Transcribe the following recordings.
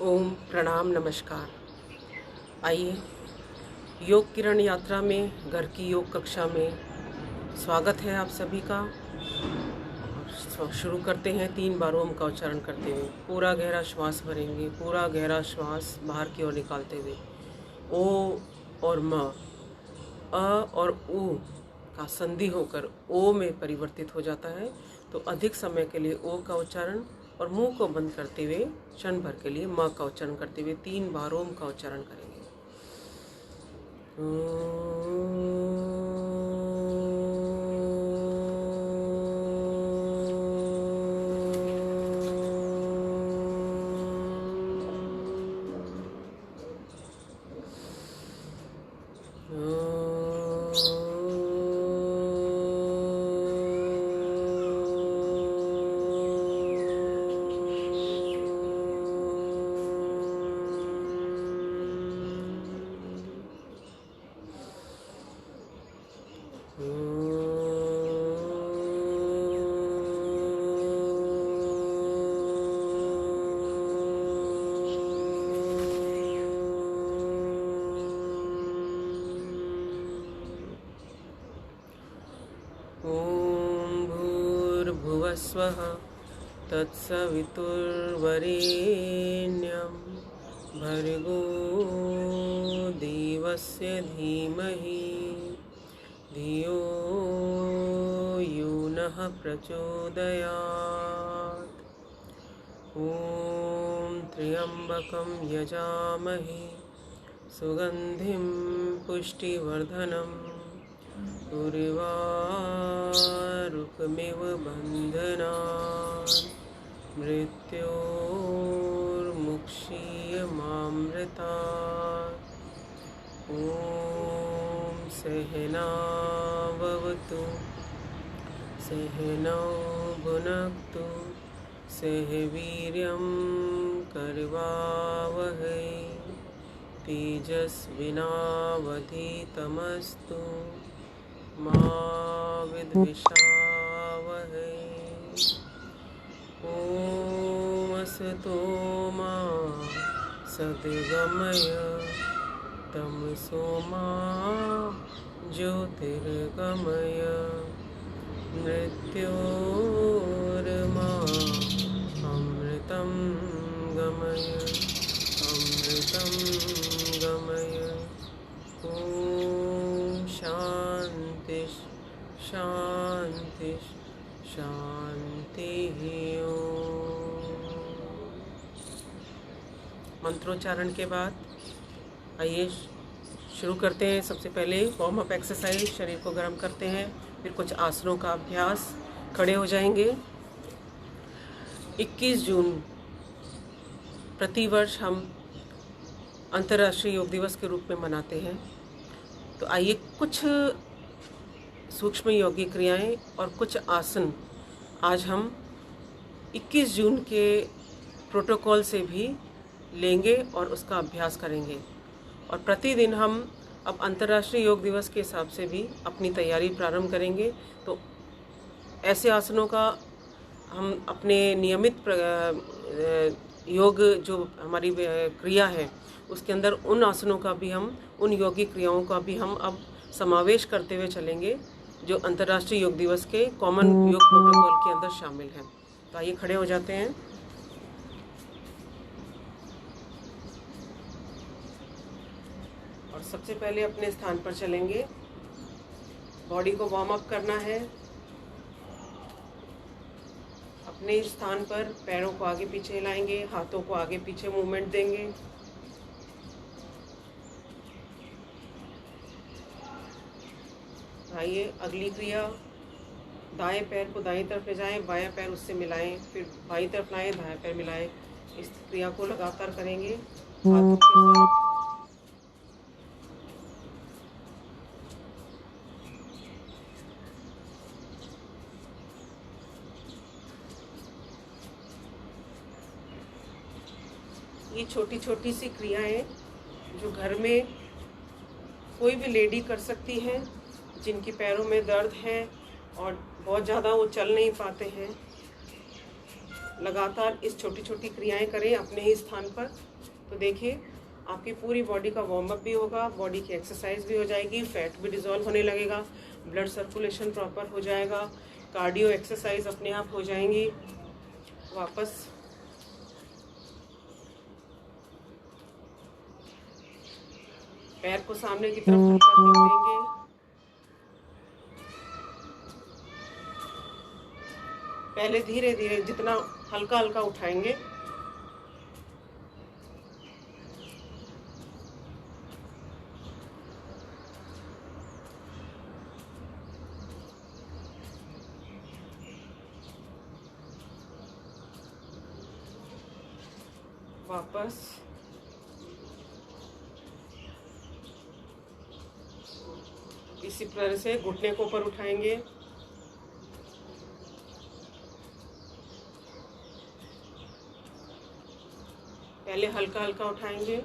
ओम प्रणाम नमस्कार। आइए योग किरण यात्रा में घर की योग कक्षा में स्वागत है आप सभी का। और शुरू करते हैं 3 बार ओम का उच्चारण करते हुए। पूरा गहरा श्वास भरेंगे, पूरा गहरा श्वास बाहर की ओर निकालते हुए ओ और म, अ और उ का संधि होकर ओ में परिवर्तित हो जाता है। तो अधिक समय के लिए ओ का उच्चारण और मुंह को बंद करते हुए क्षण भर के लिए म का उच्चारण करते हुए 3 बार ओम का उच्चारण करेंगे। ओम भूर्भुवस्वः तत्सवितुर्वरेण्यं भर्गो देवस्य धीमहि धियो यो नः प्रचोदयात्। ओम त्र्यंबकं यजामहे सुगंधिं पुष्टिवर्धनम् उर्वारुकमिव बन्धनान् मृत्योर्मुक्षीयमामृतात्। ॐ सहनाववतु सहनौ भुनक्तु सह वीर्यं करवावहै तेजस्विनावधीतमस्तु मा विद्विषावहै। ॐ असतो मा सद्गमय तमसो मा ज्योतिर्गमय मृत्योर्मा अमृतं गमय अमृतं गमय। ॐ शान्ति शान्ति शान्तिः। मंत्रोच्चारण के बाद आइए शुरू करते हैं। सबसे पहले वार्म अप एक्सरसाइज, शरीर को गर्म करते हैं, फिर कुछ आसनों का अभ्यास। खड़े हो जाएंगे। 21 जून प्रतिवर्ष हम अंतर्राष्ट्रीय योग दिवस के रूप में मनाते हैं। तो आइए कुछ सूक्ष्म योगिक क्रियाएं और कुछ आसन आज हम 21 जून के प्रोटोकॉल से भी लेंगे और उसका अभ्यास करेंगे। और प्रतिदिन हम अब अंतर्राष्ट्रीय योग दिवस के हिसाब से भी अपनी तैयारी प्रारंभ करेंगे। तो ऐसे आसनों का हम अपने नियमित योग जो हमारी क्रिया है उसके अंदर उन आसनों का भी हम, उन योगिक क्रियाओं का भी हम अब समावेश करते हुए चलेंगे जो अंतर्राष्ट्रीय योग दिवस के कॉमन योग प्रोटोकॉल के अंदर शामिल हैं। तो आइए खड़े हो जाते हैं। और सबसे पहले अपने स्थान पर चलेंगे। बॉडी को वार्म अप करना है। अपने स्थान पर पैरों को आगे पीछे हिलाएंगे, हाथों को आगे पीछे मूवमेंट देंगे। आइए अगली क्रिया, दाएं पैर को दाईं तरफ ले जाएं, बायां पैर उससे मिलाएं, फिर बाईं तरफ लाएं, दायां पैर मिलाएं। इस क्रिया को लगातार करेंगे हाथों के साथ। ये छोटी छोटी सी क्रियाएं जो घर में कोई भी लेडी कर सकती है जिनकी पैरों में दर्द है और बहुत ज़्यादा वो चल नहीं पाते हैं। लगातार इस छोटी छोटी क्रियाएं करें अपने ही स्थान पर, तो देखिए आपकी पूरी बॉडी का वार्म अप भी होगा, बॉडी की एक्सरसाइज भी हो जाएगी, फैट भी डिजॉल्व होने लगेगा, ब्लड सर्कुलेशन प्रॉपर हो जाएगा, कार्डियो एक्सरसाइज अपने आप हो जाएंगी। वापस पैर को सामने की तरफ हल्का खींच देंगे। पहले धीरे धीरे जितना हल्का हल्का उठाएंगे, वापस इसी तरह से घुटने को ऊपर उठाएंगे, पहले हल्का हल्का उठाएंगे,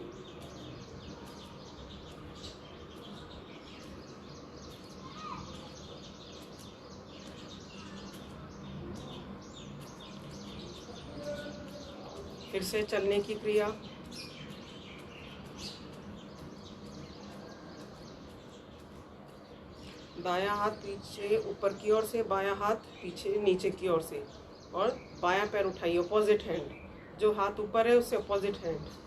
फिर से चलने की क्रिया। दायां हाथ पीछे ऊपर की ओर से, बायां हाथ पीछे नीचे की ओर से, और बायां पैर उठाइए अपोजिट हैंड, जो हाथ ऊपर है उससे अपोजिट हैंड।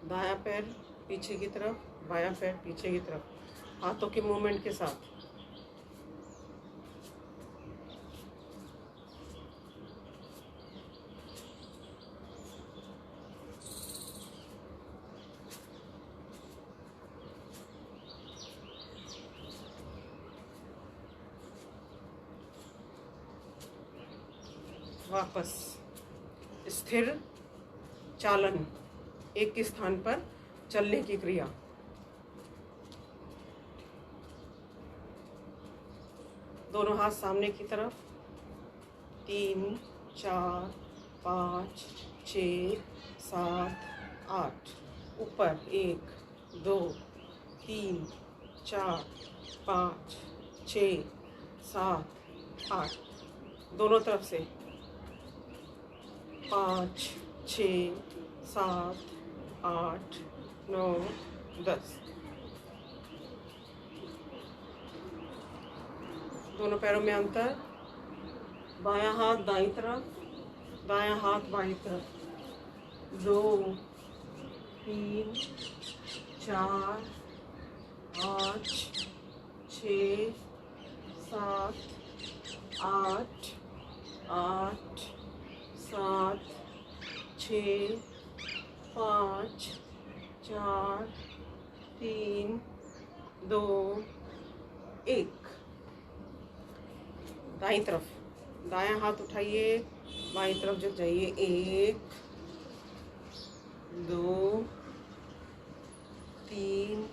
दायां पैर पीछे की तरफ, बायां पैर पीछे की तरफ, हाथों के मूवमेंट के साथ। वापस स्थिर चालन, एक के स्थान पर चलने की क्रिया। दोनों हाथ सामने की तरफ, 3 4 5 6 7 8, ऊपर 1 2 3 4 5 6 7 8, दोनों तरफ से 5 6 7 8 9 10। दोनों पैरों में अंतर, बायां हाथ दाईं तरफ, दायां हाथ बाईं तरफ, 2 3 4 5 6 7 8 8 7 6 5 4 3 2 1। दाईं तरफ, दायां हाथ उठाइए, बाईं तरफ जब जाइए, 1 2 3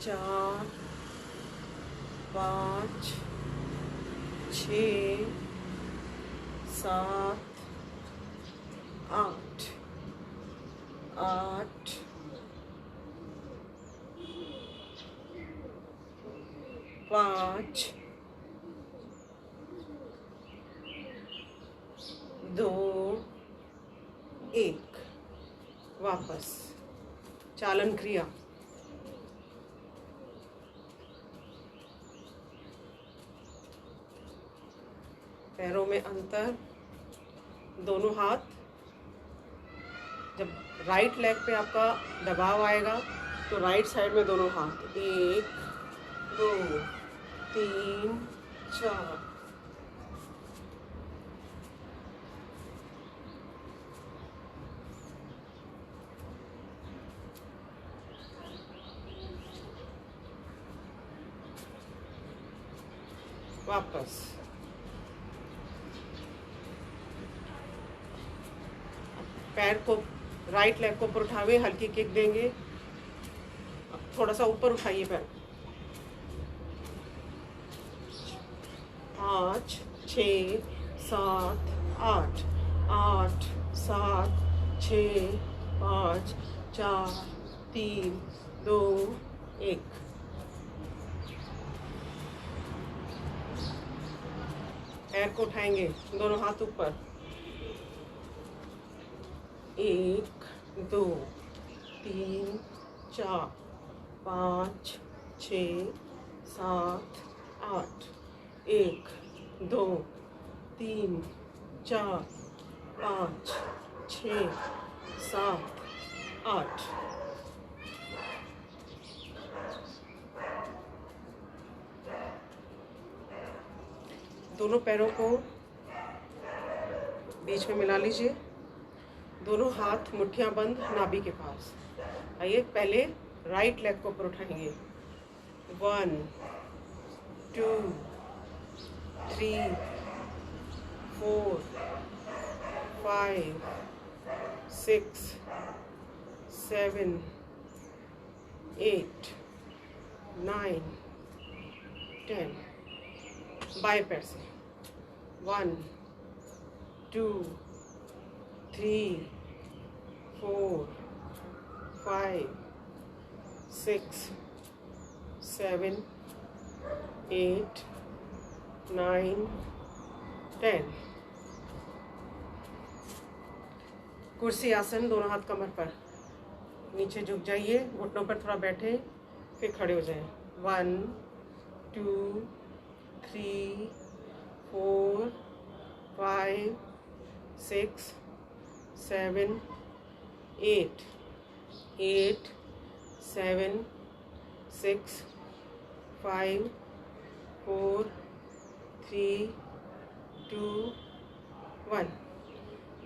4 5 6 7 8 8 5 2 1। वापस चालन क्रिया। पैरों में अंतर, दोनों हाथ, जब राइट लेग पे आपका दबाव आएगा तो राइट साइड में दोनों हाथ, 1 2 3 4। वापस। पैर को, राइट लेग को ऊपर उठावे, हल्की किक देंगे। थोड़ा सा ऊपर उठाइए पैर। 5 6 7 8, 8 7 6 5 4 3 2 1। पैर को उठाएंगे, दोनों हाथ ऊपर। 1 2 3 4 5 6 7 8। 1 2 3 4 5 6 7 8। दोनों पैरों को बीच में मिला लीजिए। दोनों हाथ मुट्ठियां बंद नाभि के पास। आइए, पहले राइट लेग को ऊपर उठाएंगे। 1 2 3 4 5 6 7 8 9 10। बाएं पैर से 1 2 3 4 5 6 7 8 9 10। कुर्सी आसन, दोनों हाथ कमर पर, नीचे झुक जाइए, घुटनों पर थोड़ा बैठे, फिर खड़े हो जाएं। 1 2 3 4 5 6 7 8 8 7 6 5 4 3 2 1।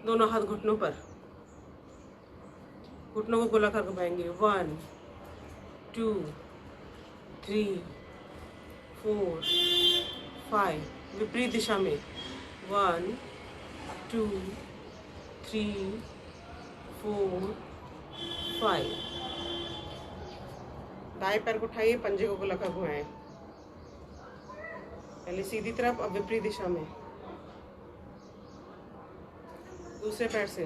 दोनों हाथ घुटनों पर, घुटनों को गोलाकार घुमाएंगे। 1 2 3 4 5। विपरीत दिशा में 1 2 3 4 5। दाएं पैर को उठाइए, पंजे को गोलाकार घुमाएं। पहले सीधी तरफ, अब विपरीत दिशा में। दूसरे पैर से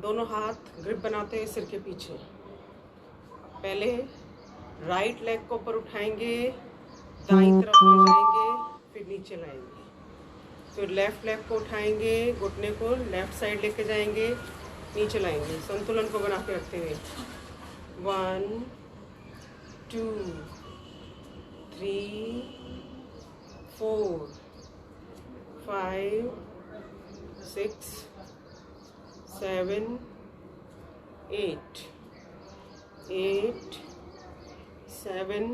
दोनों हाथ ग्रिप बनाते हुए सिर के पीछे। पहले राइट लेग को ऊपर उठाएंगे, दाईं तरफ ले जाएंगे, फिर नीचे लाएंगे। फिर लेफ्ट लेग को उठाएंगे, घुटने को लेफ्ट साइड लेके जाएंगे, नीचे लाएंगे, संतुलन को बना के रखते हुए। 1 2 3 4 5 6 7 8 8 7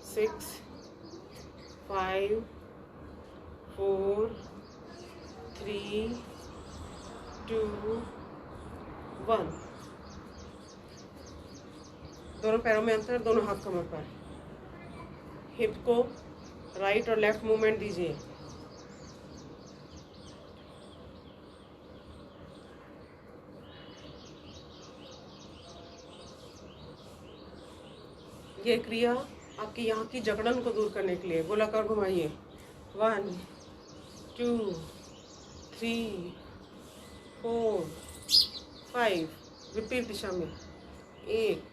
6 5 4 3 2 1। दोनों पैरों में अंतर, दोनों हाथ कमर पर। हिप को राइट और लेफ्ट मूवमेंट दीजिए। ये क्रिया आपकी यहाँ की जकड़न को दूर करने के लिए गोलाकार घुमाइए। 1 2 3 4 5। विपरीत दिशा में 1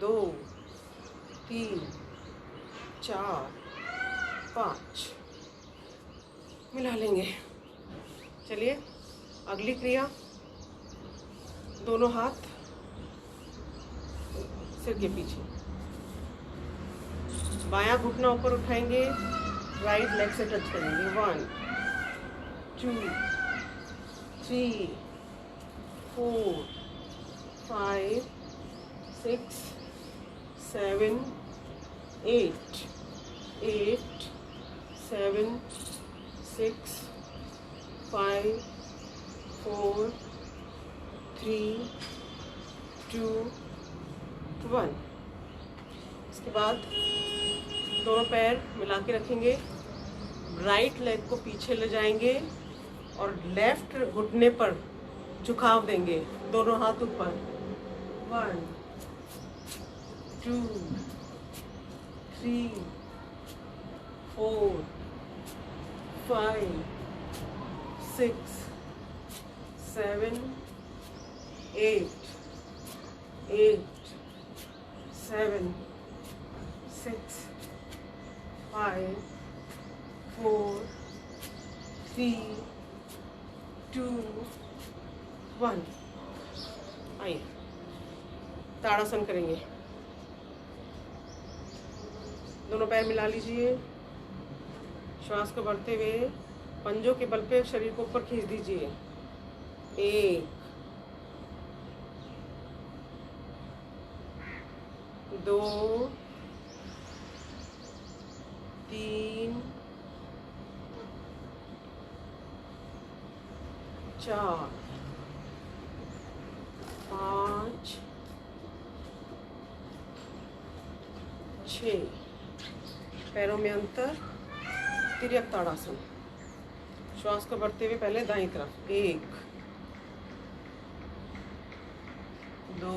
2 3 4 5। मिला लेंगे। चलिए, अगली क्रिया, दोनों हाथ सिर के पीछे, बायां घुटना ऊपर उठाएंगे, राइट लेग से टच करेंगे। 1 2 3 4 5 6 7 8 8 7 6 5 4 3 2 1। इसके बाद दोनों पैर मिला के रखेंगे, राइट लेग को पीछे ले जाएंगे और लेफ्ट घुटने पर झुकाव देंगे, दोनों हाथ ऊपर। 1 2 3 4 5 6 7 8 8 7 6 5 4 3 2 1। आइए ताड़ासन करेंगे। दोनों पैर मिला लीजिए, श्वास को बढ़ते हुए पंजों के बल पे शरीर को ऊपर खींच दीजिए। 1 2 3 4 5 6। पैरों में अंतर, तिर्यक ताड़ासन। श्वास को बढ़ते हुए पहले दाईं तरफ। 1 2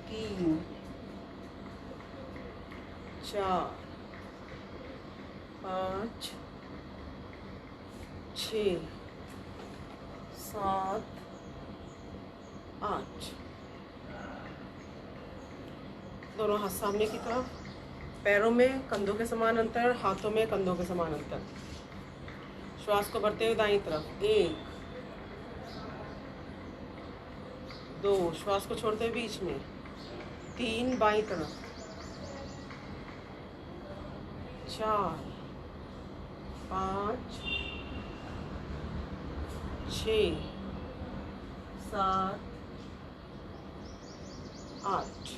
3 4 5 6 7 8। दोनों हाथ सामने की तरफ, पैरों में कंधों के समान अंतर, हाथों में कंधों के समान अंतर। श्वास को बढ़ते हुए दाईं तरफ। 1 2, श्वास को छोड़ते हुए बीच में। 3 बाईं तरफ। 4 5 6 7 8।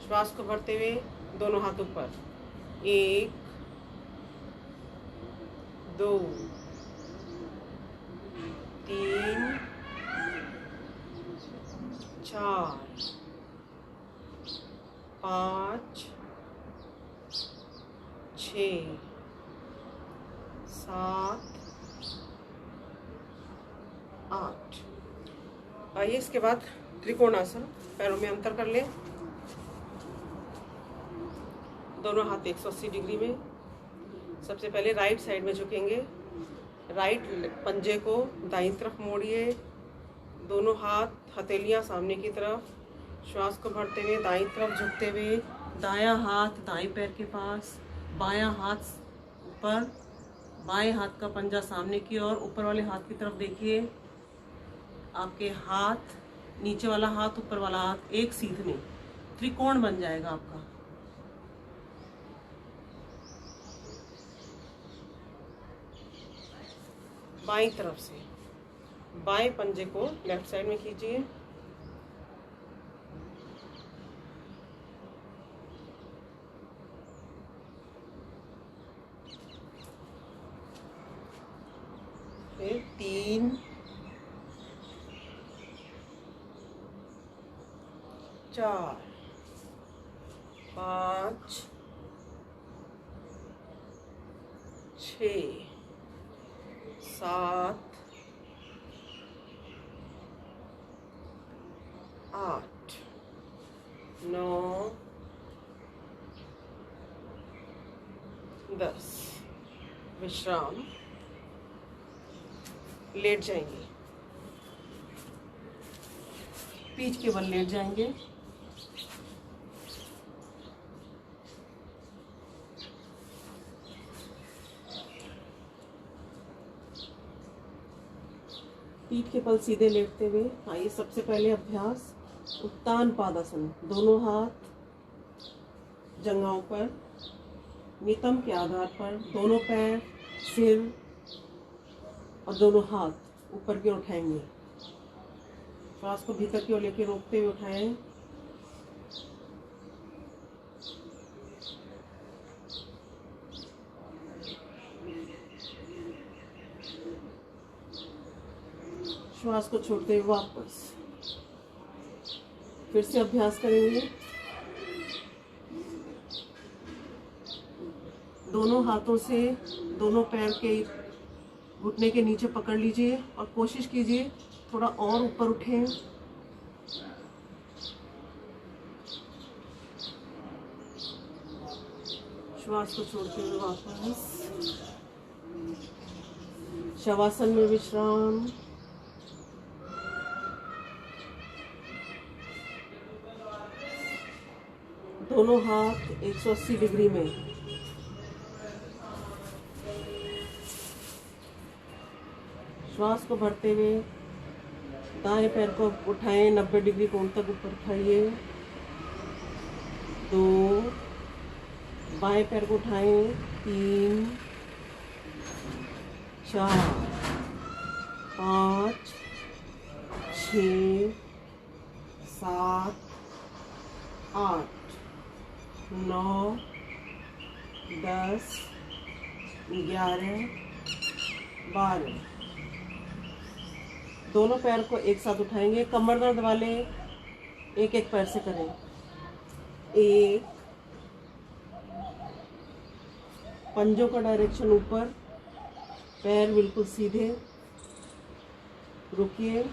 श्वास को भरते हुए दोनों हाथ ऊपर। 1 2 3 4 5 6 7 8। आइए इसके बाद त्रिकोणासन। पैरों में अंतर कर लें, दोनों हाथ 180 डिग्री में। सबसे पहले राइट साइड में झुकेंगे, राइट पंजे को दाईं तरफ मोड़िए, दोनों हाथ हथेलियां सामने की तरफ। श्वास को भरते हुए दाईं तरफ झुकते हुए, दायां हाथ दाईं पैर के पास, बायां हाथ ऊपर, बाएं हाथ का पंजा सामने की ओर। ऊपर वाले हाथ की तरफ देखिए, आपके हाथ, नीचे वाला हाथ ऊपर वाला हाथ एक सीध में त्रिकोण बन जाएगा आपका। बाईं तरफ से बाएं पंजे को लेफ्ट साइड में खींचिए। फिर 3 4 5 6 7 8 9 10। विश्राम। लेट जाएंगे, पीठ के बल लेट जाएंगे। पीठ के बल सीधे लेटते हुए आइए सबसे पहले अभ्यास उत्तान पादासन। दोनों हाथ जंघाओं पर, नितंब के आधार पर दोनों पैर, सिर और दोनों हाथ ऊपर की ओर उठाएंगे। श्वास को भीतर की ओर लेकर रोकते हुए उठाएं। श्वास को छोड़ते हुए वापस फिर से अभ्यास करेंगे। दोनों हाथों से दोनों पैर के घुटने के नीचे पकड़ लीजिए और कोशिश कीजिए थोड़ा और ऊपर उठें। श्वास को छोड़ते हुए वापस शवासन में विश्राम। दोनों हाथ 180 डिग्री में। श्वास को भरते हुए दाएं पैर को उठाएं, 90 डिग्री कोण तक ऊपर उठाइए। 2, बाएं पैर को उठाएं, 3, 4, 5, 6, 7, 8, 9, 10, 11, 12। दोनों पैर को एक साथ उठाएंगे। कमर दर्द वाले एक एक पैर से करें। 1, पंजों का डायरेक्शन ऊपर, पैर बिल्कुल सीधे। रुकिए।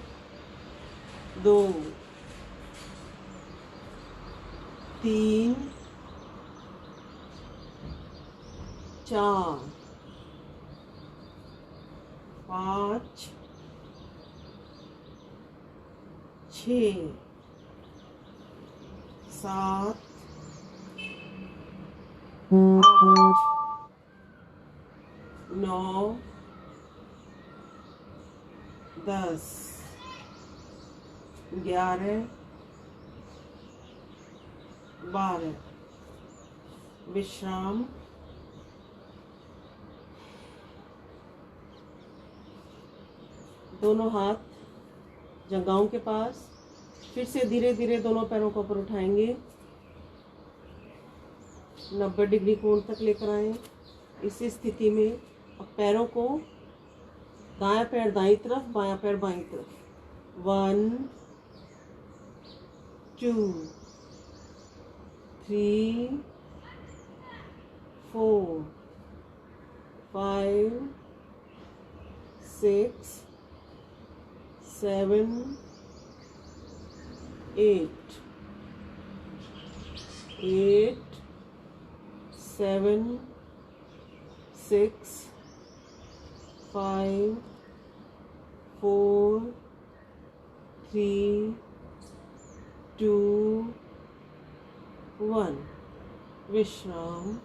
2, 3, 4, 5, 6, 7, 8, 9, 10, 11, 12। विश्राम। दोनों हाथ जंघाओं के पास। फिर से धीरे धीरे दोनों पैरों को ऊपर उठाएंगे, 90 डिग्री कोण तक लेकर आए। इस स्थिति में अब पैरों को दायां पैर दाईं तरफ, बायां पैर बाईं तरफ। 1, 2, 3, 4, 5, 6, 7, 8, 7, 6, 5, 4, 3, 2, 1। विश्राम।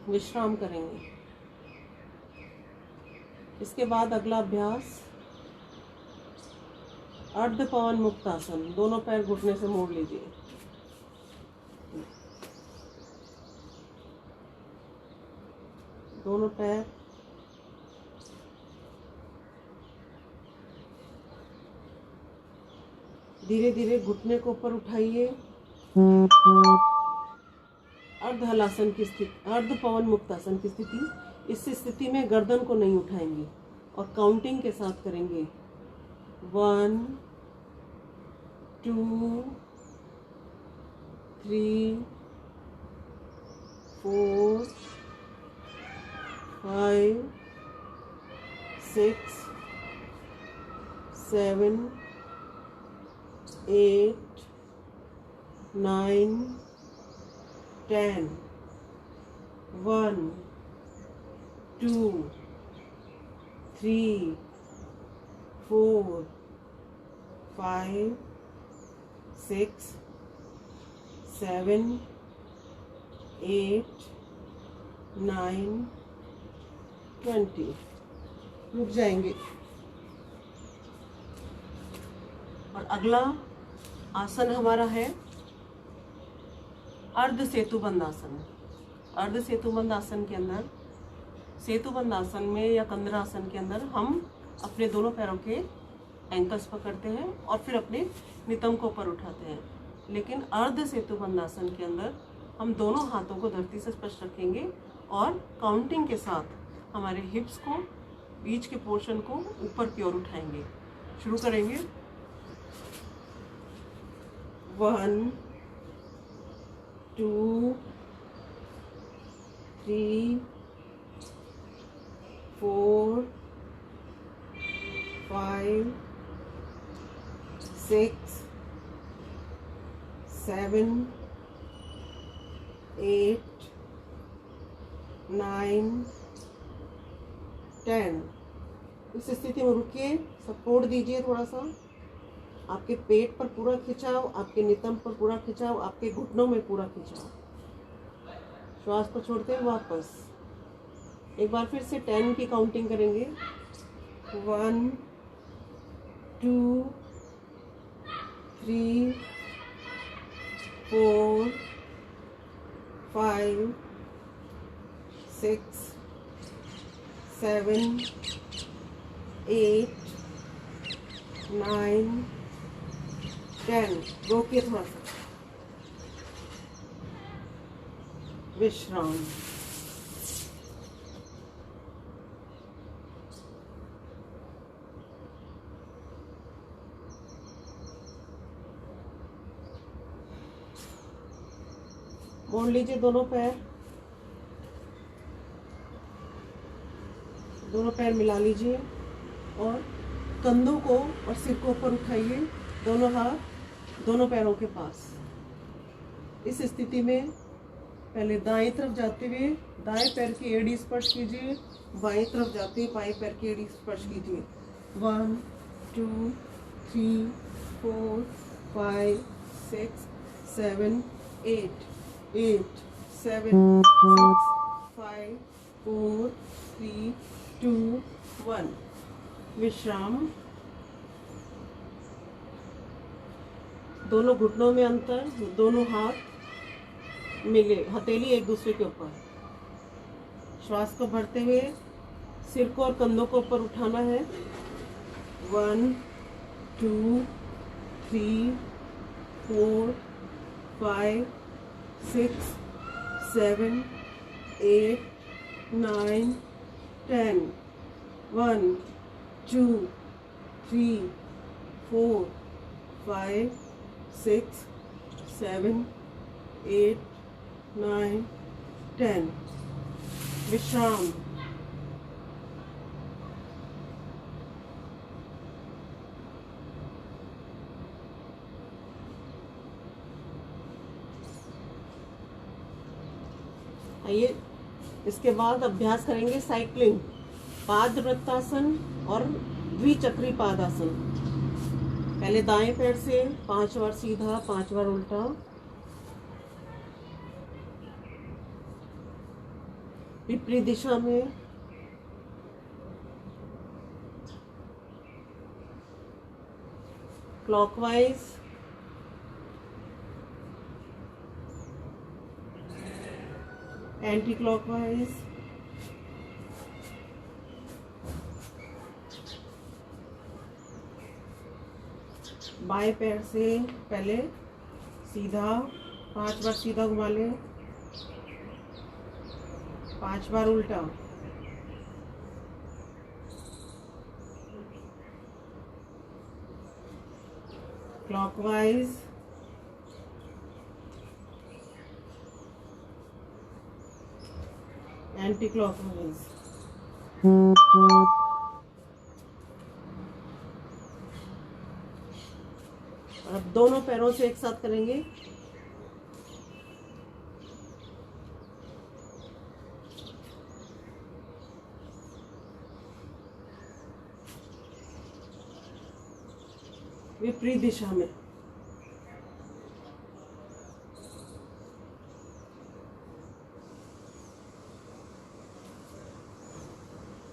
विश्राम करेंगे। इसके बाद अगला अभ्यास अर्ध पवन मुक्तासन। दोनों पैर घुटने से मोड़ लीजिए। दोनों पैर धीरे धीरे घुटने को ऊपर उठाइए। अर्ध हलासन की स्थिति, अर्ध पवन मुक्तासन की स्थिति। इस स्थिति में गर्दन को नहीं उठाएंगे और काउंटिंग के साथ करेंगे। 1, 2, 3, 4, 5, 6, 7, 8, 9, 10। 1, 2, 3, 4, 5, 6, 7, 8, 9, 20। रुक जाएंगे। और अगला आसन हमारा है अर्ध सेतुबंध आसन। अर्ध सेतुबंध आसन के अंदर, सेतुबंध आसन में या कंदरासन के अंदर हम अपने दोनों पैरों के एंकल्स पकड़ते हैं और फिर अपने नितंब को ऊपर उठाते हैं। लेकिन अर्ध सेतुबंध आसन के अंदर हम दोनों हाथों को धरती से स्पर्श रखेंगे और काउंटिंग के साथ हमारे हिप्स को, बीच के पोर्शन को ऊपर की ओर उठाएंगे। शुरू करेंगे। 1 2 3 4 5 6 7 8 9 10। इस स्थिति में रुकिए, सपोर्ट दीजिए थोड़ा सा। आपके पेट पर पूरा खिंचाव, आपके नितंब पर पूरा खिंचाव, आपके घुटनों में पूरा खिंचाव। श्वास को छोड़ते हैं वापस। एक बार फिर से 10 की काउंटिंग करेंगे। 1 2 3 4 5 6 7 8 9 10। रोकिए थोड़ा सा, विश्राम। मोड़ लीजिए दोनों पैर मिला लीजिए और कंधों को और सिर को ऊपर उठाइए। दोनों हाथ दोनों पैरों के पास। इस स्थिति में पहले दाएं तरफ जाते हुए दाएं पैर की एड़ी स्पर्श कीजिए, बाएं तरफ जाते हुए बाएं पैर की एड़ी स्पर्श कीजिए। 1 2 3 4 5 6 7 8 8 7 6 5 4 3 2 1। विश्राम। दोनों घुटनों में अंतर, दोनों हाथ मिले, हथेली एक दूसरे के ऊपर। श्वास को भरते हुए सिर को और कंधों को ऊपर उठाना है। 1 2 3 4 5 6 7 8 9 10। 1 2 3 4 5 6 7 8 9 10। विश्राम। आइए इसके बाद अभ्यास करेंगे साइक्लिंग, पाद वृत्तासन और द्विचक्री पादासन। पहले दाएं पैर से 5 बार सीधा, 5 बार उल्टा। विपरीत दिशा में क्लॉकवाइज, एंटी क्लॉकवाइज, बाएं पैर से पहले सीधा 5 बार सीधा घुमा लें, 5 बार उल्टा। Clockwise, anti clockwise. अब दोनों पैरों से एक साथ करेंगे। विपरीत दिशा में।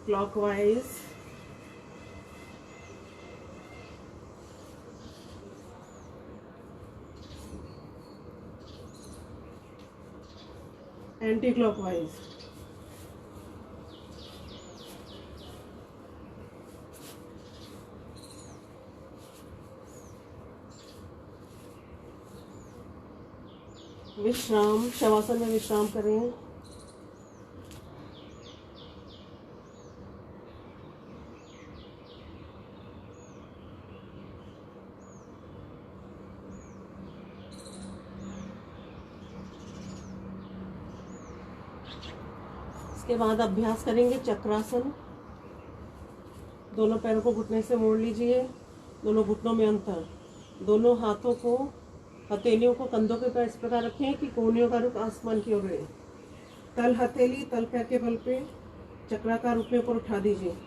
Clockwise, anti clockwise. विश्राम, शवासन में विश्राम करें। इसके बाद अभ्यास करेंगे चक्रासन। दोनों पैरों को घुटने से मोड़ लीजिए, दोनों घुटनों में अंतर। दोनों हाथों को, हथेलियों को कंधों के पैर इस प्रकार रखें कि कोहनियों का रुख आसमान की ओर रहे। तल हथेली तल पैर के बल पे चक्राकार रूप में ऊपर उठा दीजिए।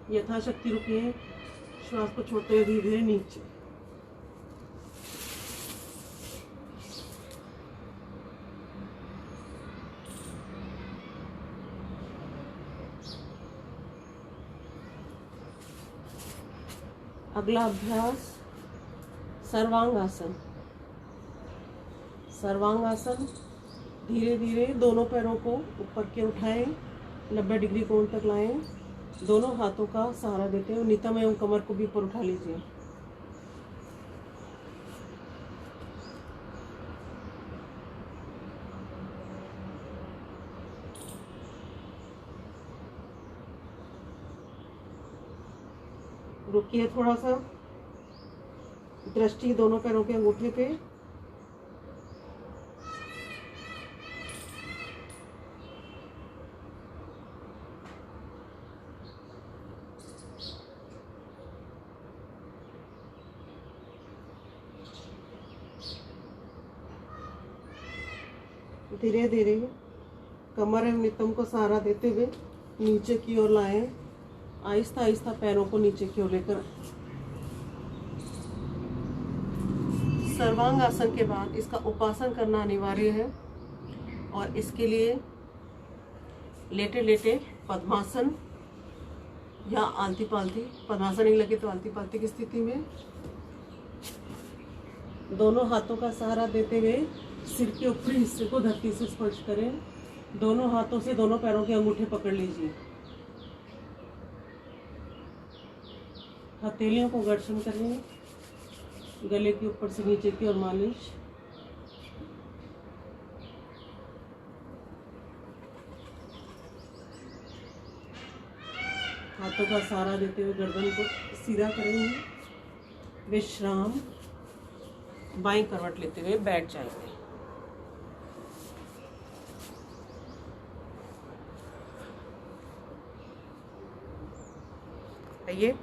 यथाशक्ति रुकिए, श्वास को छोड़ते हुए धीरे धीरे नीचे। अगला अभ्यास सर्वांगासन। सर्वांगासन, धीरे धीरे दोनों पैरों को ऊपर के उठाएं, 90 डिग्री कोण तक लाएं। दोनों हाथों का सहारा देते हुए नितंब एवं कमर को भी ऊपर उठा लीजिए। रुकिए थोड़ा सा, दृष्टि दोनों पैरों के अंगूठे पे। धीरे धीरे कमर एवं नितंब को सहारा देते हुए नीचे की ओर लाएं। आहिस्ता आहिस्ता पैरों को नीचे की ओर लेकर। सर्वांग आसन के बाद इसका उपासन करना अनिवार्य है और इसके लिए लेटे लेटे पद्मासन या आलती पालती, पद्मासन नहीं लगे तो आलती पालती की स्थिति में दोनों हाथों का सहारा देते हुए सिर के ऊपरी हिस्से को धरती से स्पर्श करें। दोनों हाथों से दोनों पैरों के अंगूठे पकड़ लीजिए। हथेलियों को घर्षण करें, गले के ऊपर से नीचे की ओर मालिश। हाथों का सहारा देते हुए गर्दन को सीधा करेंगे। विश्राम। बाईं करवट लेते हुए बैठ जाएंगे। आइए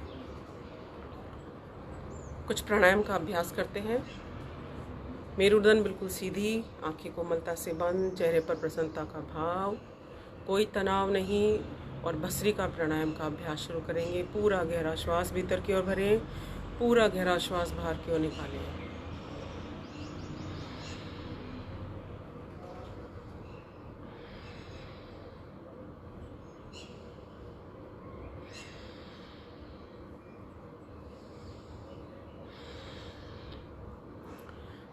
कुछ प्राणायाम का अभ्यास करते हैं। मेरुदंड बिल्कुल सीधी, आंखें कोमलता से बंद, चेहरे पर प्रसन्नता का भाव, कोई तनाव नहीं। और भस्त्रिका प्राणायाम का अभ्यास शुरू करेंगे। पूरा गहरा श्वास भीतर की ओर भरें, पूरा गहरा श्वास बाहर की ओर निकालें।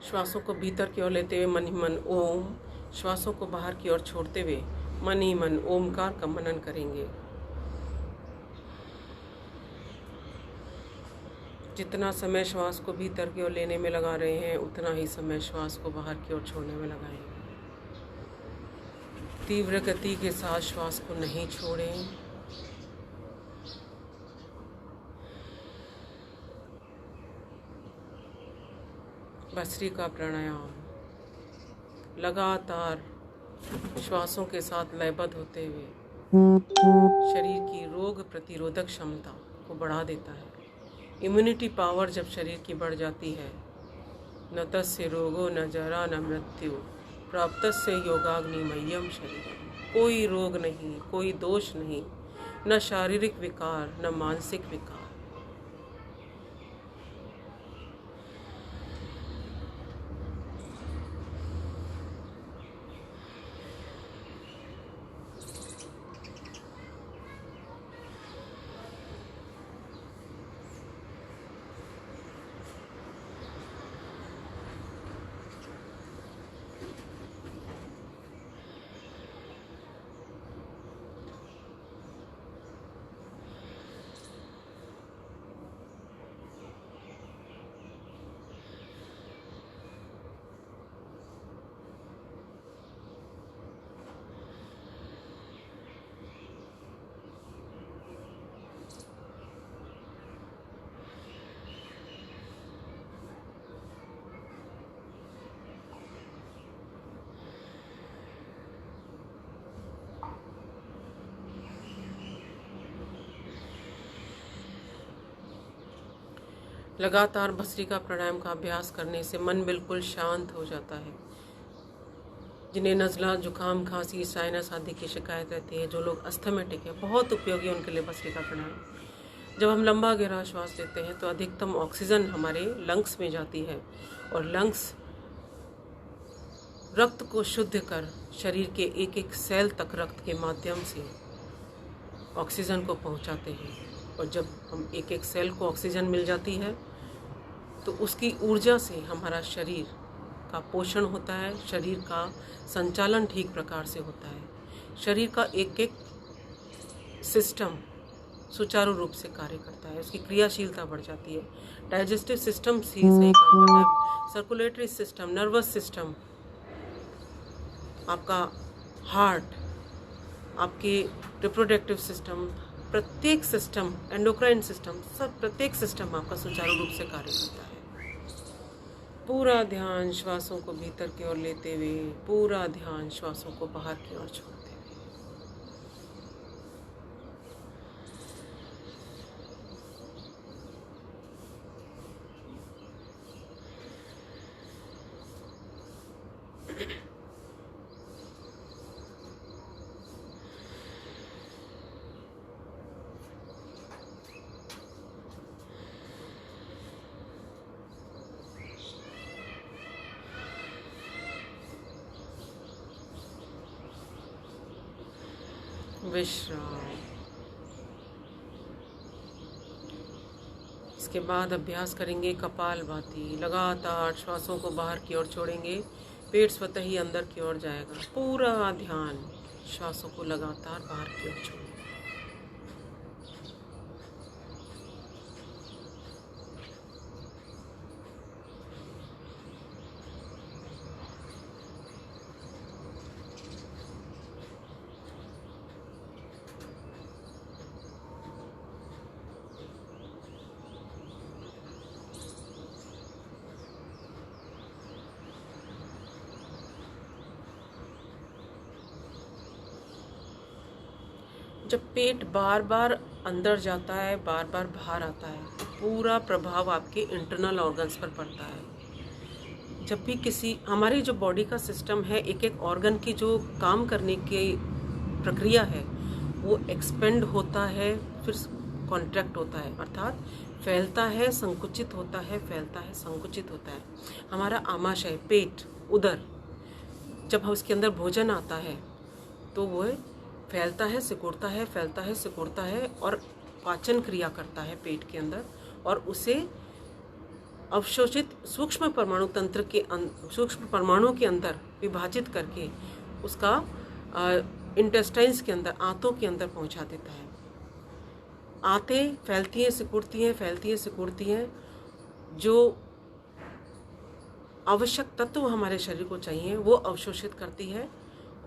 श्वासों को भीतर की ओर लेते हुए मन ही मन ओम, श्वासों को बाहर की ओर छोड़ते हुए मन ही मन ओमकार का मनन करेंगे। जितना समय श्वास को भीतर की ओर लेने में लगा रहे हैं उतना ही समय श्वास को बाहर की ओर छोड़ने में लगाएंगे। तीव्र गति के साथ श्वास को नहीं छोड़ें। भस्त्रिका प्राणायाम लगातार श्वासों के साथ लयबद्ध होते हुए शरीर की रोग प्रतिरोधक क्षमता को बढ़ा देता है। इम्यूनिटी पावर जब शरीर की बढ़ जाती है, न तस्य रोगो न जरा न मृत्यु प्राप्तस्य योगाग्निमय्यम शरीरम। कोई रोग नहीं, कोई दोष नहीं, न शारीरिक विकार न मानसिक विकार। लगातार भस्त्रिका प्राणायाम का अभ्यास करने से मन बिल्कुल शांत हो जाता है। जिन्हें नज़ला, जुकाम, खांसी, साइनस आदि की शिकायत रहती है, जो लोग अस्थमेटिक है, बहुत उपयोगी है उनके लिए भस्त्रिका प्राणायाम। जब हम लंबा गहरा श्वास लेते हैं तो अधिकतम ऑक्सीजन हमारे लंग्स में जाती है और लंग्स रक्त को शुद्ध कर शरीर के एक एक सेल तक रक्त के माध्यम से ऑक्सीजन को पहुंचाते हैं। और जब हम एक एक सेल को ऑक्सीजन मिल जाती है तो उसकी ऊर्जा से हमारा शरीर का पोषण होता है, शरीर का संचालन ठीक प्रकार से होता है, शरीर का एक एक सिस्टम सुचारू रूप से कार्य करता है, उसकी क्रियाशीलता बढ़ जाती है, डाइजेस्टिव सिस्टम सही काम करता है, सर्कुलेटरी सिस्टम, नर्वस सिस्टम, आपका हार्ट, आपके रिप्रोडक्टिव सिस्टम, प्रत्येक सिस्टम, एंडोक्राइन सिस्टम, सब प्रत्येक सिस्टम आपका सुचारू रूप से कार्य करता है। पूरा ध्यान श्वासों को भीतर की ओर लेते हुए, पूरा ध्यान श्वासों को बाहर की ओर छोड़ते विश्राम। इसके बाद अभ्यास करेंगे कपालभाति। लगातार श्वासों को बाहर की ओर छोड़ेंगे, पेट स्वतः ही अंदर की ओर जाएगा। पूरा ध्यान श्वासों को लगातार बाहर की ओर छोड़ेंगे। जब पेट बार बार अंदर जाता है, बार बार बाहर आता है, तो पूरा प्रभाव आपके इंटरनल ऑर्गन्स पर पड़ता है। जब भी हमारी जो बॉडी का सिस्टम है, एक एक ऑर्गन की जो काम करने की प्रक्रिया है वो एक्सपेंड होता है, फिर कॉन्ट्रैक्ट होता है, अर्थात फैलता है, संकुचित होता है, फैलता है, संकुचित होता है। हमारा आमाशय, पेट, उदर, जब उसके अंदर भोजन आता है तो वो फैलता है, सिकुड़ता है, फैलता है, सिकुड़ता है और पाचन क्रिया करता है पेट के अंदर, और उसे अवशोषित सूक्ष्म परमाणु तंत्र के सूक्ष्म परमाणु के अंदर विभाजित करके उसका इंटेस्टाइन्स के अंदर, आंतों के अंदर पहुंचा देता है। आंतें फैलती हैं, सिकुड़ती हैं, फैलती हैं, सिकुड़ती हैं। जो आवश्यक तत्व हमारे शरीर को चाहिए वो अवशोषित करती है,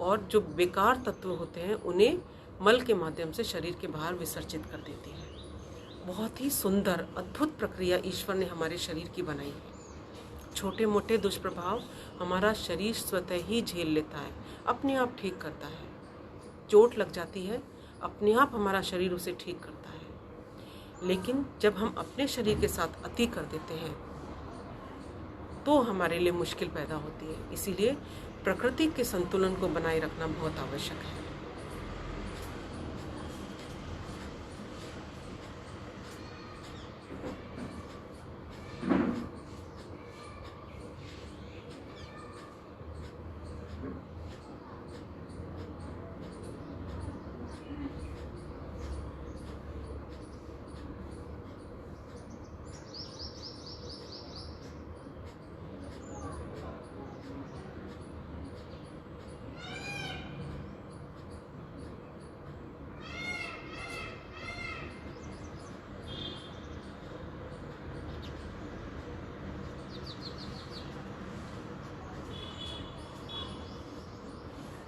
और जो बेकार तत्व होते हैं उन्हें मल के माध्यम से शरीर के बाहर विसर्जित कर देती है। बहुत ही सुंदर, अद्भुत प्रक्रिया ईश्वर ने हमारे शरीर की बनाई है। छोटे मोटे दुष्प्रभाव हमारा शरीर स्वतः ही झेल लेता है, अपने आप ठीक करता है। चोट लग जाती है, अपने आप हमारा शरीर उसे ठीक करता है। लेकिन जब हम अपने शरीर के साथ अति कर देते हैं तो हमारे लिए मुश्किल पैदा होती है। इसीलिए प्रकृति के संतुलन को बनाए रखना बहुत आवश्यक है।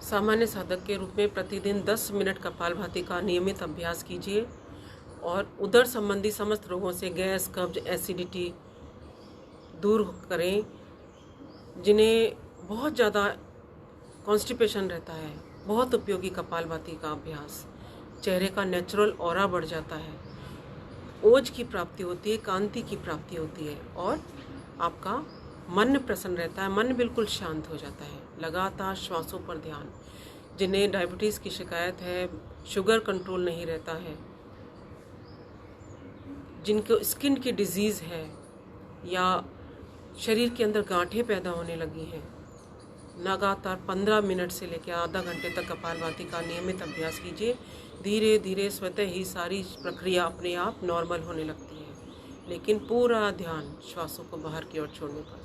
सामान्य साधक के रूप में प्रतिदिन 10 मिनट कपालभाति का नियमित अभ्यास कीजिए और उदर संबंधी समस्त रोगों से गैस, कब्ज, एसिडिटी दूर करें। जिन्हें बहुत ज़्यादा कॉन्स्टिपेशन रहता है, बहुत उपयोगी कपालभाति का अभ्यास। चेहरे का नेचुरल ऑरा बढ़ जाता है, ओज की प्राप्ति होती है, कांति की प्राप्ति होती है और आपका मन प्रसन्न रहता है, मन बिल्कुल शांत हो जाता है। लगातार श्वासों पर ध्यान। जिन्हें डायबिटीज़ की शिकायत है, शुगर कंट्रोल नहीं रहता है, जिनको स्किन की डिजीज़ है या शरीर के अंदर गांठें पैदा होने लगी हैं, लगातार 15 मिनट से लेकर आधा घंटे तक कपालभाति का नियमित अभ्यास कीजिए। धीरे धीरे स्वतः ही सारी प्रक्रिया अपने आप नॉर्मल होने लगती है, लेकिन पूरा ध्यान श्वासों को बाहर की ओर छोड़ने पर।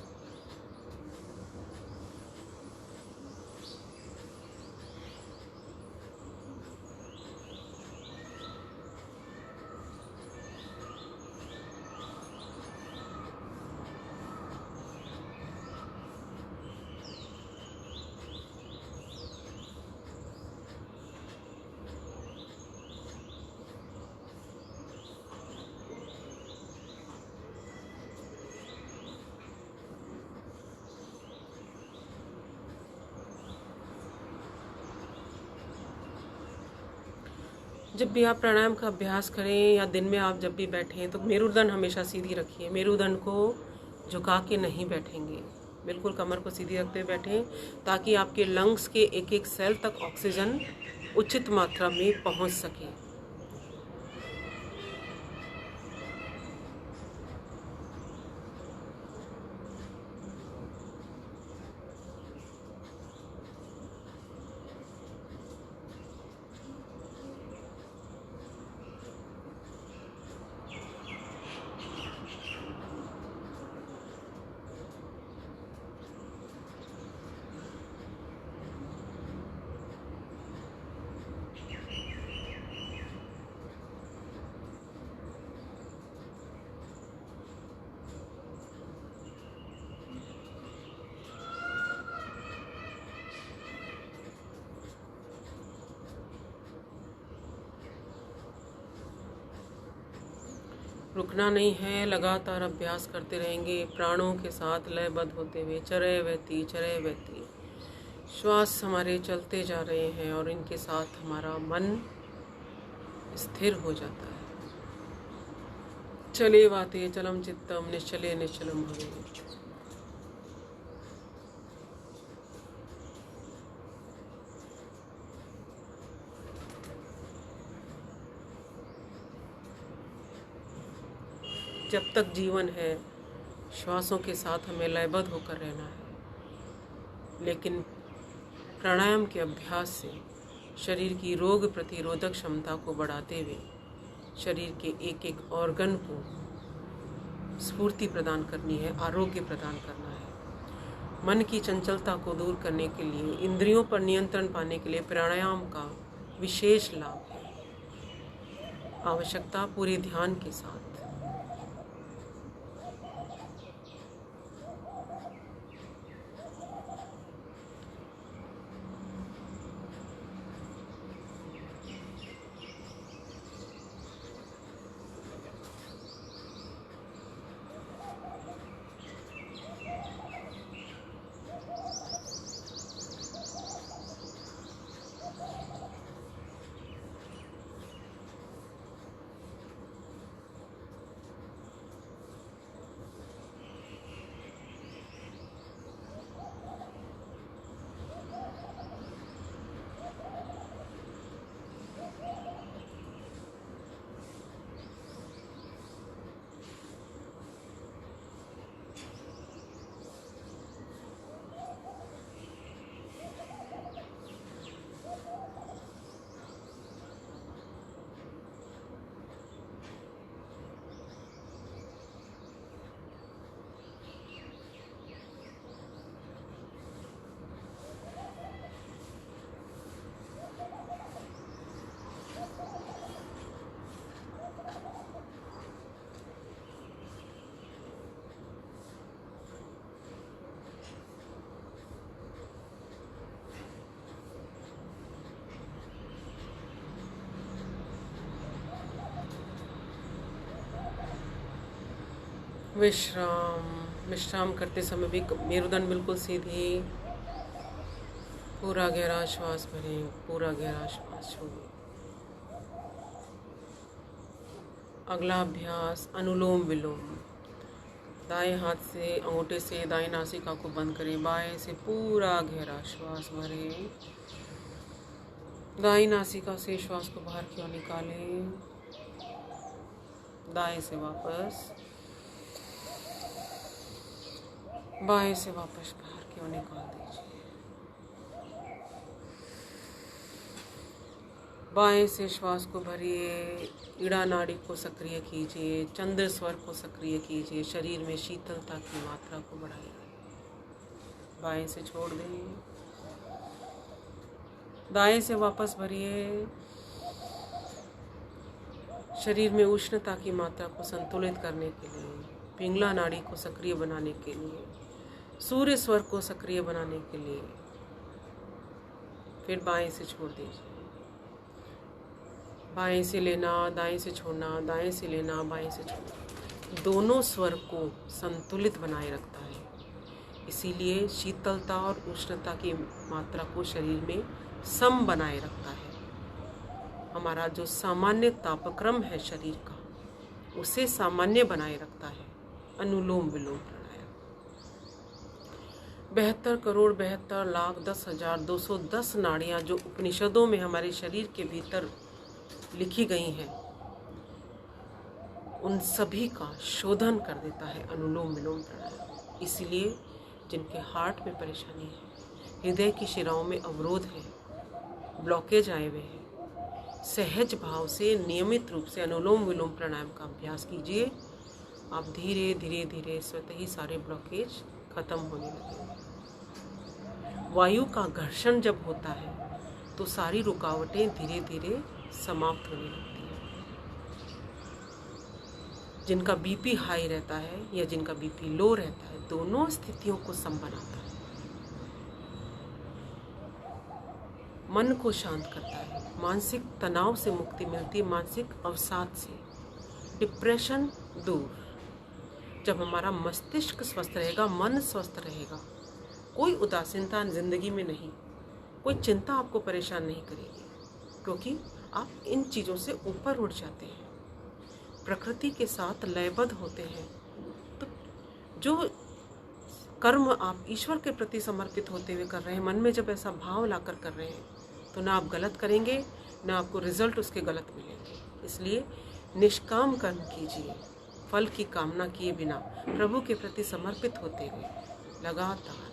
जब भी आप प्राणायाम का अभ्यास करें या दिन में आप जब भी बैठें तो मेरुदंड हमेशा सीधी रखिए। मेरुदंड को झुका के नहीं बैठेंगे, बिल्कुल कमर को सीधी रखते हुए बैठें, ताकि आपके लंग्स के एक एक सेल तक ऑक्सीजन उचित मात्रा में पहुंच सके। रुकना नहीं है, लगातार अभ्यास करते रहेंगे, प्राणों के साथ लयबद्ध होते हुए। चरय वहती श्वास हमारे चलते जा रहे हैं और इनके साथ हमारा मन स्थिर हो जाता है। चले वाते चलम चित्तम निश्चले निश्चलम भवे। जब तक जीवन है, श्वासों के साथ हमें लयबद्ध होकर रहना है, लेकिन प्राणायाम के अभ्यास से शरीर की रोग प्रतिरोधक क्षमता को बढ़ाते हुए शरीर के एक एक ऑर्गन को स्फूर्ति प्रदान करनी है, आरोग्य प्रदान करना है। मन की चंचलता को दूर करने के लिए, इंद्रियों पर नियंत्रण पाने के लिए प्राणायाम का विशेष लाभ है। आवश्यकता पूरे ध्यान के साथ। विश्राम करते समय भी मेरुदंड बिल्कुल सीधी। पूरा गहरा श्वास भरें, पूरा गहरा श्वास छोड़ें। अगला अभ्यास अनुलोम विलोम। दाएं हाथ से अंगूठे से दाएं नासिका को बंद करें, बाएं से पूरा गहरा श्वास भरें, दाएं नासिका से श्वास को बाहर की ओर निकालें, दाएं से वापस, बाएं से वापस बाहर की ओर निकाल दीजिए। बाएं से श्वास को भरिए, ईड़ा नाड़ी को सक्रिय कीजिए, चंद्र स्वर को सक्रिय कीजिए, शरीर में शीतलता की मात्रा को बढ़ाइए। बाएं से छोड़ दें, दाएं से वापस भरिए, शरीर में उष्णता की मात्रा को संतुलित करने के लिए, पिंगला नाड़ी को सक्रिय बनाने के लिए, सूर्य स्वर को सक्रिय बनाने के लिए। फिर बाएं से छोड़ दीजिए। बाएं से लेना, दाएं से छोड़ना, दाएं से लेना, बाएं से छोड़ना, दोनों स्वर को संतुलित बनाए रखता है। इसीलिए शीतलता और उष्णता की मात्रा को शरीर में सम बनाए रखता है। हमारा जो सामान्य तापक्रम है शरीर का, उसे सामान्य बनाए रखता है अनुलोम विलोम प्राणायाम। 72,72,72,10,210 नाड़ियाँ जो उपनिषदों में हमारे शरीर के भीतर लिखी गई हैं, उन सभी का शोधन कर देता है अनुलोम विलोम प्राणायाम। इसलिए जिनके हार्ट में परेशानी है, हृदय की शिराओं में अवरोध है, ब्लॉकेज आए हुए हैं, सहज भाव से नियमित रूप से अनुलोम विलोम प्राणायाम का अभ्यास कीजिए। आप धीरे धीरे धीरे स्वतः ही सारे ब्लॉकेज खत्म होने लगेंगे। वायु का घर्षण जब होता है तो सारी रुकावटें धीरे धीरे समाप्त होने लगती हैं। जिनका बीपी हाई रहता है या जिनका बीपी लो रहता है, दोनों स्थितियों को सम बनाता है, मन को शांत करता है, मानसिक तनाव से मुक्ति मिलती है, मानसिक अवसाद से, डिप्रेशन दूर। जब हमारा मस्तिष्क स्वस्थ रहेगा, मन स्वस्थ रहेगा, कोई उदासीनता जिंदगी में नहीं, कोई चिंता आपको परेशान नहीं करेगी, क्योंकि आप इन चीज़ों से ऊपर उठ जाते हैं, प्रकृति के साथ लयबद्ध होते हैं। तो जो कर्म आप ईश्वर के प्रति समर्पित होते हुए कर रहे हैं, मन में जब ऐसा भाव लाकर कर रहे हैं, तो ना आप गलत करेंगे, ना आपको रिजल्ट उसके गलत मिलेंगे। इसलिए निष्काम कर्म कीजिए, फल की कामना किए बिना, प्रभु के प्रति समर्पित होते हुए लगातार।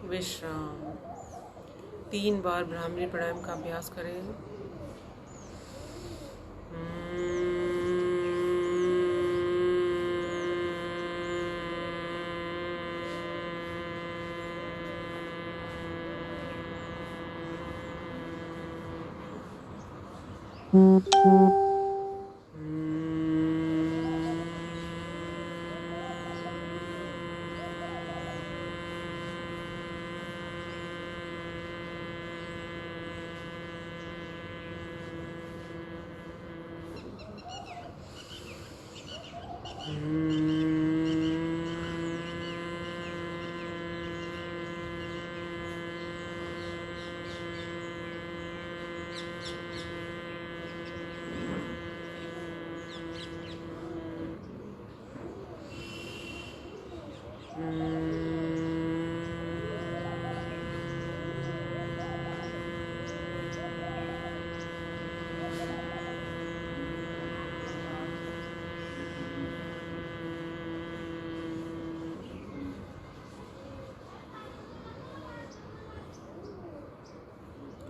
विश्राम। 3 बार भ्रामरी प्राणायाम का अभ्यास करें।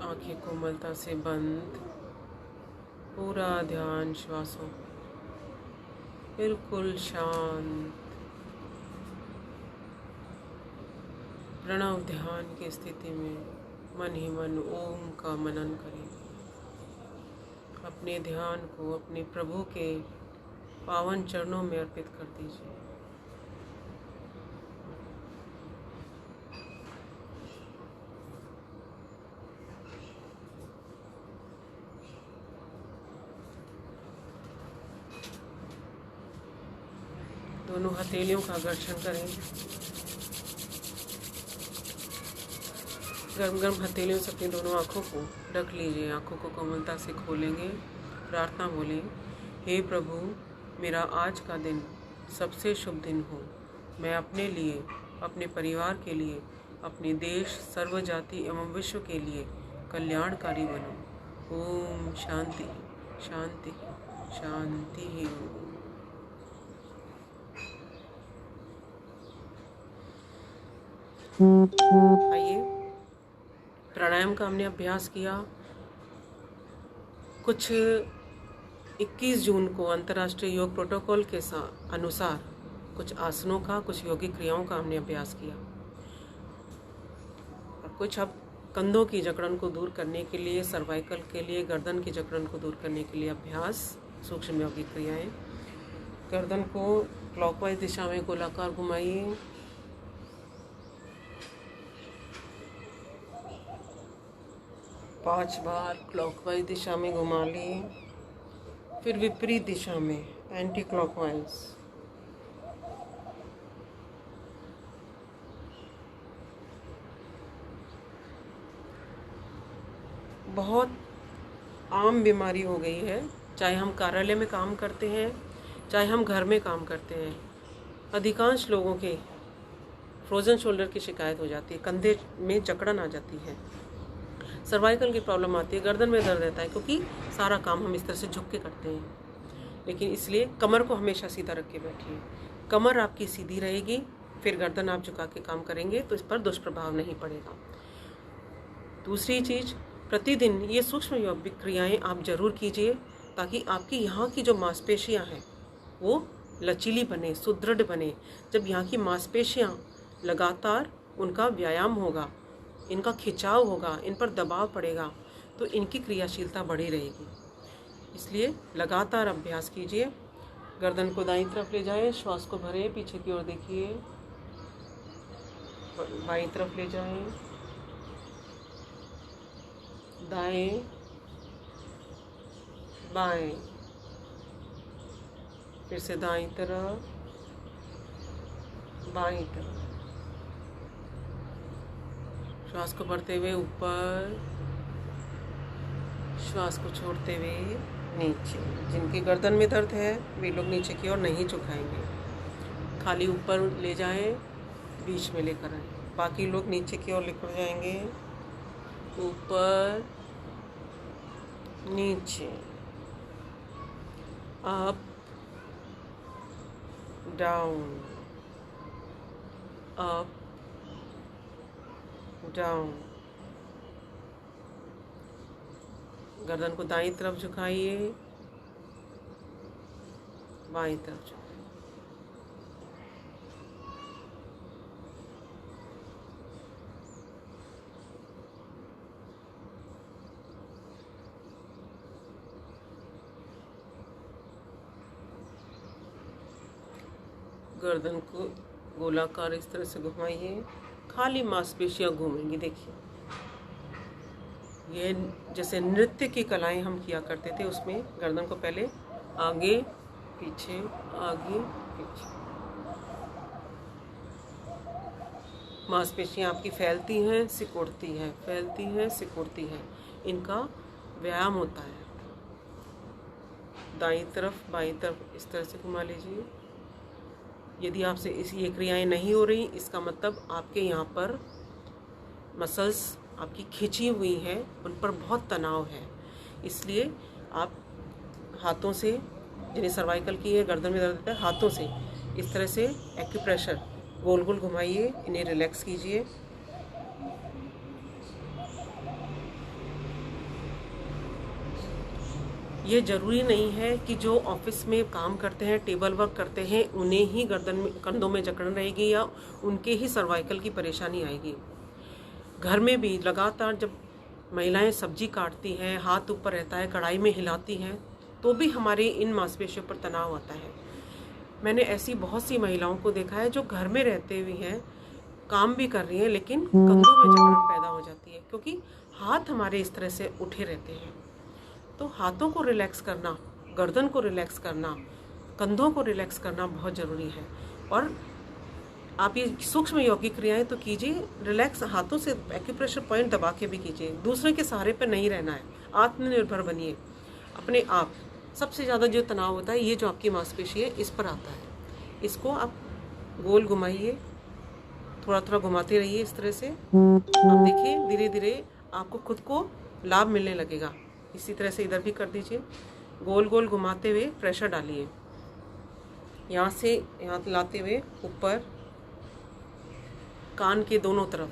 आंखें कोमलता से बंद, पूरा ध्यान श्वासों, बिल्कुल शांत। प्रणव ध्यान की स्थिति में मन ही मन ओम का मनन करें। अपने ध्यान को अपने प्रभु के पावन चरणों में अर्पित कर दीजिए। दोनों हथेलियों का घर्षण करें। गर्म गर्म हथेलियों से अपनी दोनों आँखों को ढक लीजिए। आँखों को कोमलता से खोलेंगे। प्रार्थना बोलें, हे प्रभु, मेरा आज का दिन सबसे शुभ दिन हो। मैं अपने लिए, अपने परिवार के लिए, अपने देश, सर्व जाति एवं विश्व के लिए कल्याणकारी बनूं। ओम शांति शांति शांति। आइए, प्राणायाम का हमने अभ्यास किया। कुछ 21 जून को अंतर्राष्ट्रीय योग प्रोटोकॉल के अनुसार कुछ आसनों का, कुछ योगिक क्रियाओं का हमने अभ्यास किया। और कुछ अब कंधों की जकड़न को दूर करने के लिए, सर्वाइकल के लिए, गर्दन की जकड़न को दूर करने के लिए अभ्यास, सूक्ष्म योगिक क्रियाएं। गर्दन को क्लॉकवाइज दिशा में गोलाकार घुमाइए। पांच बार क्लॉकवाइज दिशा में घुमा लिए, फिर विपरीत दिशा में एंटी क्लॉकवाइज। बहुत आम बीमारी हो गई है, चाहे हम कार्यालय में काम करते हैं, चाहे हम घर में काम करते हैं। अधिकांश लोगों के फ्रोजन शोल्डर की शिकायत हो जाती है, कंधे में जकड़न आ जाती है, सर्वाइकल की प्रॉब्लम आती है, गर्दन में दर्द रहता है, क्योंकि सारा काम हम इस तरह से झुक के करते हैं। लेकिन इसलिए कमर को हमेशा सीधा रख के बैठिए। कमर आपकी सीधी रहेगी, फिर गर्दन आप झुका के काम करेंगे तो इस पर दुष्प्रभाव नहीं पड़ेगा। दूसरी चीज़, प्रतिदिन ये सूक्ष्म योगिक क्रियाएँ आप जरूर कीजिए, ताकि आपकी यहाँ की जो मांसपेशियाँ हैं वो लचीली बने, सुदृढ़ बने। जब यहाँ की मांसपेशियाँ लगातार उनका व्यायाम होगा, इनका खिंचाव होगा, इन पर दबाव पड़ेगा, तो इनकी क्रियाशीलता बढ़ी रहेगी। इसलिए लगातार अभ्यास कीजिए। गर्दन को दाईं तरफ ले जाएं, श्वास को भरें, पीछे की ओर देखिए, बाईं तरफ ले जाएं, दाएं बाएं, फिर से दाईं तरफ, बाईं तरफ। श्वास को भरते हुए ऊपर, श्वास को छोड़ते हुए नीचे। जिनकी गर्दन में दर्द है वे लोग नीचे की ओर नहीं झुकाएंगे, खाली ऊपर ले जाएं, बीच में लेकर आए। बाकी लोग नीचे की ओर लेकर जाएंगे, ऊपर नीचे, अप डाउन, अप डाउन। गर्दन को दाईं तरफ झुकाइए, बाईं तरफ झुकाइए। गर्दन को गोलाकार इस तरह से घुमाइए, खाली मांसपेशियां घूमेंगी। देखिए, ये जैसे नृत्य की कलाएं हम किया करते थे, उसमें गर्दन को पहले आगे पीछे आगे पीछे, मांसपेशियां आपकी फैलती हैं सिकुड़ती हैं, फैलती हैं सिकुड़ती हैं, इनका व्यायाम होता है। दाईं तरफ बाईं तरफ इस तरह से घुमा लीजिए। यदि आपसे ये क्रियाएं नहीं हो रही, इसका मतलब आपके यहाँ पर मसल्स आपकी खिंची हुई हैं, उन पर बहुत तनाव है। इसलिए आप हाथों से, जिन्हें सर्वाइकल की है, गर्दन में दर्द होता है, हाथों से इस तरह से एक्यूप्रेशर गोल गोल घुमाइए, इन्हें रिलैक्स कीजिए। ये ज़रूरी नहीं है कि जो ऑफिस में काम करते हैं, टेबल वर्क करते हैं, उन्हें ही गर्दन में कंधों में जकड़न रहेगी या उनके ही सर्वाइकल की परेशानी आएगी। घर में भी लगातार जब महिलाएं सब्जी काटती हैं, हाथ ऊपर रहता है, कढ़ाई में हिलाती हैं, तो भी हमारे इन मांसपेशियों पर तनाव आता है। मैंने ऐसी बहुत सी महिलाओं को देखा है जो घर में रहते हुए हैं, काम भी कर रही हैं, लेकिन कंधों में जकड़न पैदा हो जाती है, क्योंकि हाथ हमारे इस तरह से उठे रहते हैं। तो हाथों को रिलैक्स करना, गर्दन को रिलैक्स करना, कंधों को रिलैक्स करना बहुत ज़रूरी है। और आप ये सूक्ष्म योगिक क्रियाएं तो कीजिए, रिलैक्स हाथों से एक्यूप्रेशर पॉइंट दबा के भी कीजिए। दूसरे के सहारे पर नहीं रहना है, आत्मनिर्भर बनिए अपने आप। सबसे ज़्यादा जो तनाव होता है, ये जो आपकी मांसपेशी है, इस पर आता है। इसको आप गोल घुमाइए, थोड़ा थोड़ा घुमाते रहिए इस तरह से। आप देखिए धीरे धीरे आपको खुद को लाभ मिलने लगेगा। इसी तरह से इधर भी कर दीजिए, गोल गोल घुमाते हुए प्रेशर डालिए, यहाँ से यहाँ लाते हुए ऊपर कान के दोनों तरफ,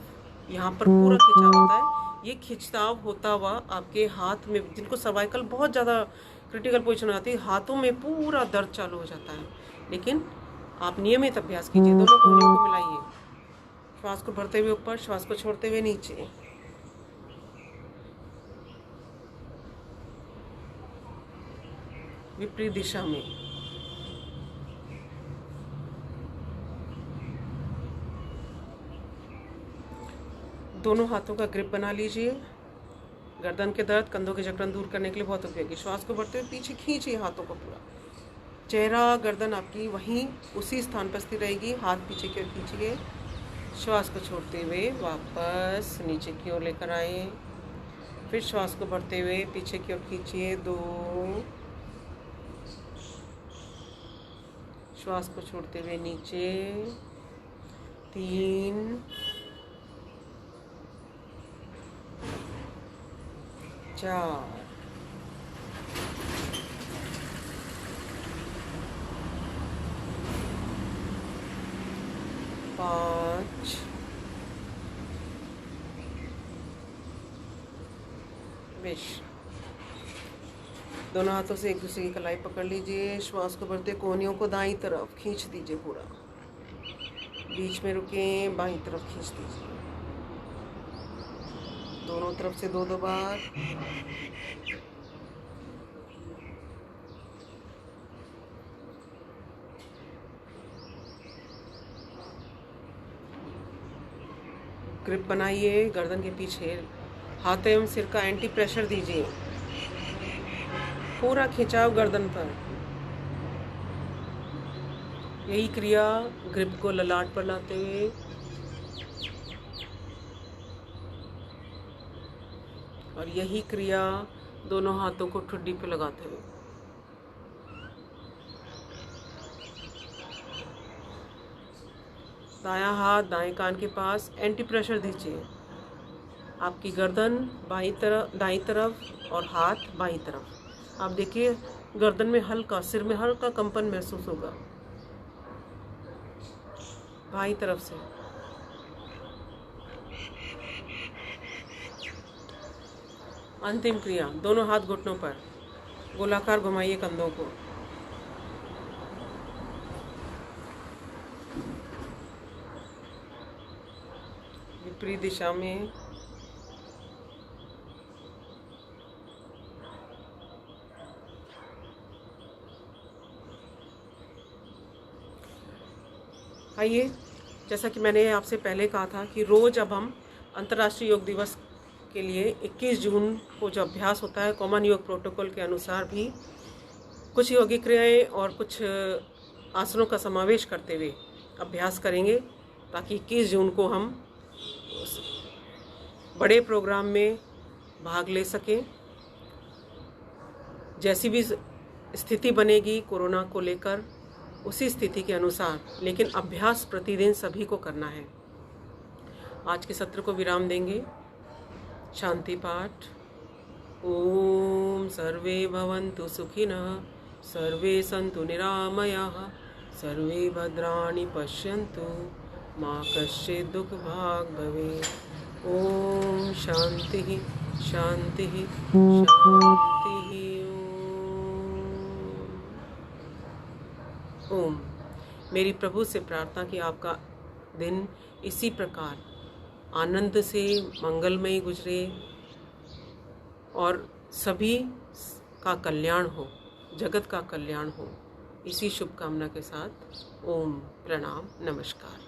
यहाँ पर पूरा खिंचाव होता है। ये खिंचाव होता हुआ आपके हाथ में, जिनको सर्वाइकल बहुत ज़्यादा क्रिटिकल पोजीशन आती है, हाथों में पूरा दर्द चालू हो जाता है। लेकिन आप नियमित अभ्यास कीजिए, दोनों कोहनियों को मिलाइए, श्वास को भरते हुए ऊपर, श्वास को छोड़ते हुए नीचे। विपरीत दिशा में। दोनों हाथों का ग्रिप बना लीजिए। गर्दन के दर्द, कंधों के जकड़न दूर करने के लिए बहुत उपयोगी। श्वास को भरते हुए पीछे खींचिए हाथों को पूरा। चेहरा, गर्दन आपकी वहीं उसी स्थान पर स्थिर रहेगी। हाथ पीछे की ओर खींचिए। श्वास को छोड़ते हुए वापस नीचे की ओर लेकर आए। फिर श्वास को भरते हुए पीछे की ओर खींचिए, 2। श्वास को छोड़ते हुए नीचे, 3, 4, 5, 6। दोनों हाथों से एक दूसरे की कलाई पकड़ लीजिए। श्वास को भरते कोहनियों को दाईं तरफ खींच दीजिए पूरा। बीच में रुकें, बाईं तरफ खींच दीजिए। दोनों तरफ से 2-2 बार। ग्रिप बनाइए गर्दन के पीछे। हाथ एवं सिर का एंटी प्रेशर दीजिए, पूरा खिंचाव गर्दन पर। यही क्रिया ग्रिप को ललाट पर लाते हुए, और यही क्रिया दोनों हाथों को ठुड्डी पे लगाते हुए। दायां हाथ दाएं कान के पास, एंटी प्रेशर दीजिए। आपकी गर्दन बाईं तरफ, दाईं तरफ, और हाथ बाईं तरफ। आप देखिए गर्दन में हल्का, सिर में हल्का कंपन महसूस होगा बाईं तरफ से। अंतिम क्रिया, दोनों हाथ घुटनों पर, गोलाकार घुमाइए कंधों को। विपरीत दिशा में। आइए, जैसा कि मैंने आपसे पहले कहा था कि रोज़ अब हम अंतर्राष्ट्रीय योग दिवस के लिए 21 जून को जो अभ्यास होता है कॉमन योग प्रोटोकॉल के अनुसार भी कुछ योगिक क्रियाएँ और कुछ आसनों का समावेश करते हुए अभ्यास करेंगे, ताकि 21 जून को हम उस बड़े प्रोग्राम में भाग ले सकें। जैसी भी स्थिति बनेगी कोरोना को लेकर, उसी स्थिति के अनुसार, लेकिन अभ्यास प्रतिदिन सभी को करना है। आज के सत्र को विराम देंगे। शांति पाठ। ओम सर्वे भवन्तु सुखिनः, सर्वे सन्तु निरामयाः, सर्वे भद्राणि पश्यन्तु, मा कश्चित् दुःखभाग् भवेत्। ओम शांति शांति शांति। ओम। मेरी प्रभु से प्रार्थना कि आपका दिन इसी प्रकार आनंद से मंगलमय गुजरे और सभी का कल्याण हो, जगत का कल्याण हो। इसी शुभकामना के साथ ओम, प्रणाम, नमस्कार।